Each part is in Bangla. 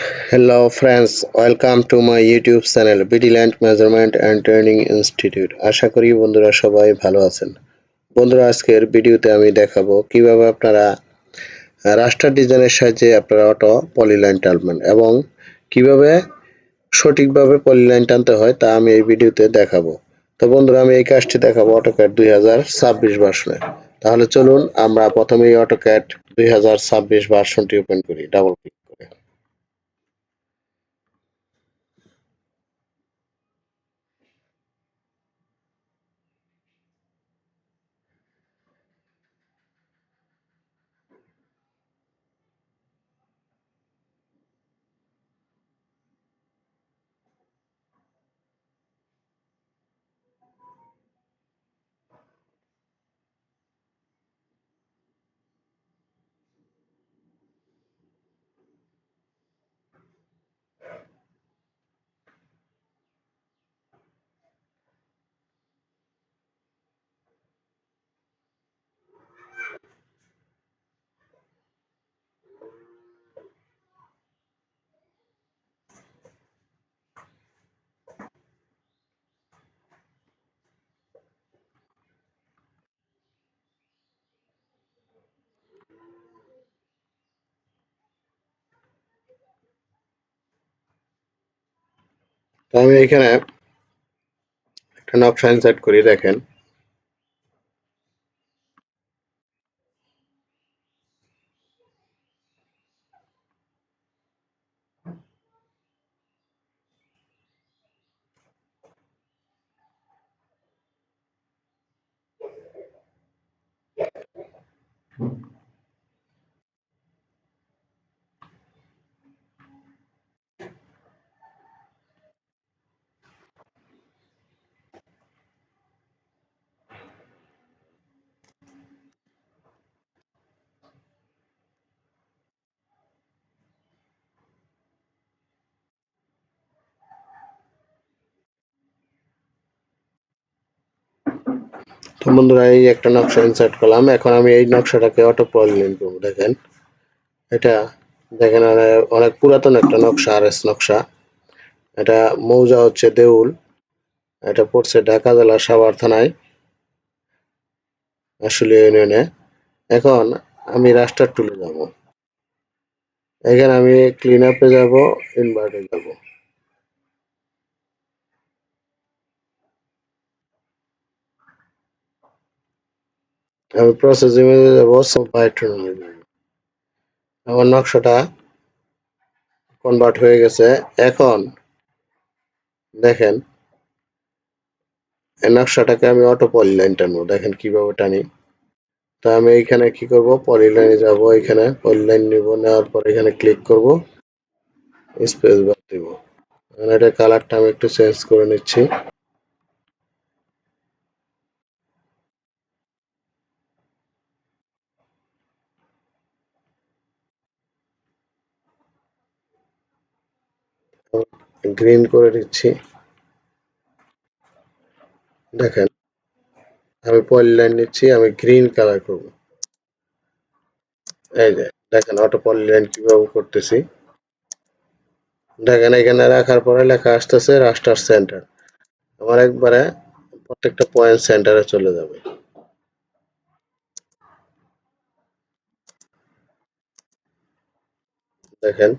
Hello friends, welcome to my YouTube channel BD Land Measurement and Training Institute. আশা করি বন্ধুরা সবাই ভালো আছেন। বন্ধুরা আজকের ভিডিওতে আমি দেখাবো কিভাবে আপনারা রাস্টার ডিজাইনের সাহায্যে আপনারা অটো পলিলাইন টানবেন এবং কিভাবে সঠিকভাবে পলিলাইন টানতে হয় তা আমি এই ভিডিওতে দেখাবো। তো বন্ধুরা আমি এই কাজটি দেখাবো অটোক্যাড 2026 ভার্সনে। তাহলে চলুন আমরা প্রথমেই অটোক্যাড 2026 ভার্সনটি ওপেন করি ডাবল ক্লিক করে। তো আমি এখানে একটা নকশা ইনসার্ট করি দেখেন। তো বন্ধুরা এই একটা নকশা ইনসার্ট করলাম। এখন আমি এই নকশাটাকে অটো পলিলাইন করবো দেখেন। এটা দেখেন অনেক পুরাতন একটা নকশা, আরএস নকশা। এটা মৌজা হচ্ছে দেউল। এটা পড়ছে ঢাকা জেলার সাভার থানায়, আশুলিয়া ইউনিয়নে। এখন আমি রাস্টার টুলে যাব। এখানে আমি ক্লিন আপে যাব, ইনভার্টে যাব। আমি প্রসেসিং এ যাব, সফটওয়্যার যাব। আমার নকশাটা কনভার্ট হয়ে গেছে। এখন দেখেন এই নকশাটাকে আমি অটো পলিলাইন টানবো। দেখেন কিভাবে টানি। তো আমি এইখানে কি করব, পলিলাইনে যাব। এখানে পলিলাইন নিব, নেওয়ার পর এখানে ক্লিক করব, স্পেস বার দিব। এটা কালারটা আমি একটু চেঞ্জ করে নিচ্ছি। গ্রিন করে দিচ্ছি। দেখেন আমি পলিলাইন নিচ্ছি, আমি গ্রিন কালার করব। এই যে দেখেন অটো পলিলাইন কিভাবে করতেছি। দেখেন এখানে রাখার পরে লেখা আসতেছে রাস্টার সেন্টার। আমার একবারে প্রত্যেকটা পয়েন্ট সেন্টারে চলে যাবে। দেখেন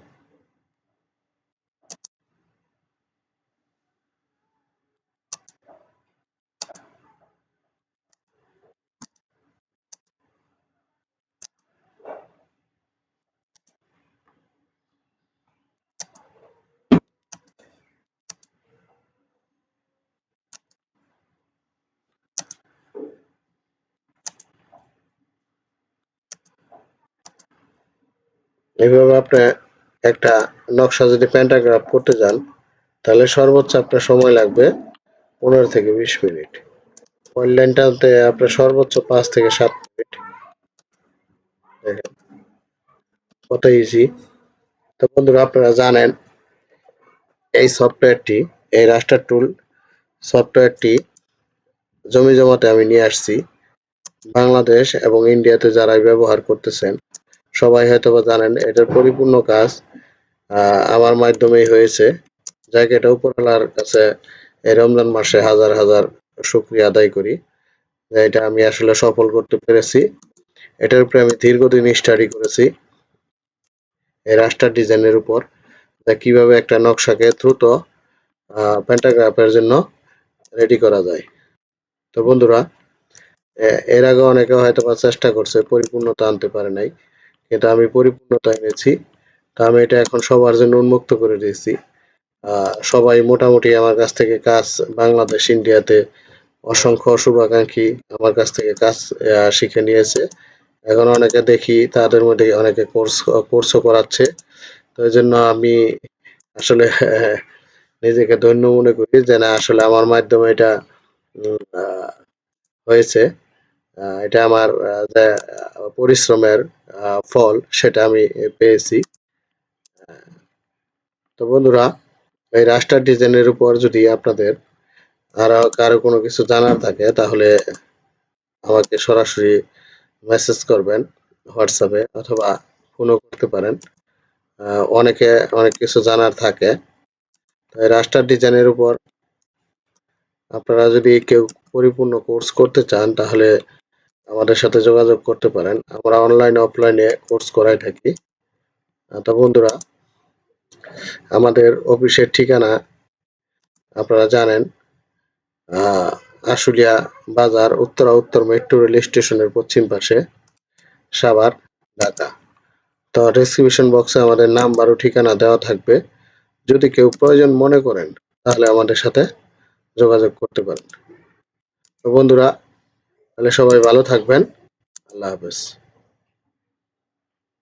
এইভাবে আপনি একটা নকশা যদি প্যান্টাগ্রাফ করতে যান তাহলে সর্বোচ্চ আপনার সময় লাগবে 15 থেকে 20 মিনিট। পয়েন্ট টানতে আপনার সর্বোচ্চ 5 থেকে 7 মিনিট। দেখেন কত ইজি। তো বন্ধুরা আপনারা জানেন এই সফটওয়্যারটি, এই রাস্টার টুল সফটওয়্যারটি জমি জমাতে আমি নিয়ে আসছি। বাংলাদেশ এবং ইন্ডিয়াতে যারাই ব্যবহার করতেছেন সবাই হয়তোবা জানেন এটার পরিপূর্ণ কাজ আমার মাধ্যমেই হয়েছে। জায়গাটা উপরওয়ালার কাছে এই রমজান মাসে হাজার হাজার শুকরিয়া আদায় করি যে এটা আমি আসলে সফল করতে পেরেছি। এটার উপরে আমি দীর্ঘদিন স্টাডি করেছি এই রাস্টার ডিজাইনের উপর, যে কিভাবে একটা নকশাকে দ্রুত প্যান্টাগ্রাফের জন্য রেডি করা যায়। তো বন্ধুরা, এর আগে অনেকে হয়তো বা চেষ্টা করছে, পরিপূর্ণতা আনতে পারে নাই, কিন্তু আমি পরিপূর্ণতা এনেছি। তো আমি এটা এখন সবার জন্য উন্মুক্ত করে দিয়েছি। সবাই মোটামুটি আমার কাছ থেকে কাজ, বাংলাদেশ ইন্ডিয়াতে অসংখ্য শুভাকাঙ্ক্ষী আমার কাছ থেকে কাজ শিখে নিয়েছে। এখন অনেকে দেখি তাদের মধ্যে অনেকে কোর্সও করাচ্ছে। তো এই জন্য আমি আসলে নিজেকে ধন্য মনে করি যে না, আসলে আমার মাধ্যমে এটা হয়েছে। এটা আমার যে পরিশ্রমের ফল, সেটা আমি পেয়েছি। তো বন্ধুরা, এই রাস্টার ডিজাইনের উপর যদি আপনাদের আরো কারো কোনো কিছু জানার থাকে তাহলে আমাকে সরাসরি মেসেজ করবেন হোয়াটসঅ্যাপে, অথবা ফোনও করতে পারেন। অনেকে অনেক কিছু জানার থাকে। তো এই রাস্টার ডিজাইনের উপর আপনারা যদি কেউ পরিপূর্ণ কোর্স করতে চান তাহলে আমাদের সাথে যোগাযোগ করতে পারেন। আমরা অনলাইনে অফলাইনে কোর্স করাই থাকি। তো বন্ধুরা, আমাদের অফিসের ঠিকানা আপনারা জানেন, আশুলিয়া বাজার, উত্তর মেট্রো রেল স্টেশনের পশ্চিম পাশে, সাভার, ঢাকা। তো ডেসক্রিপশন বক্সে আমাদের নাম্বার ও ঠিকানা দেওয়া থাকবে। যদি কেউ প্রয়োজন মনে করেন তাহলে আমাদের সাথে যোগাযোগ করতে পারেন। তো বন্ধুরা, তাহলে সবাই ভালো থাকবেন। আল্লাহ হাফেজ।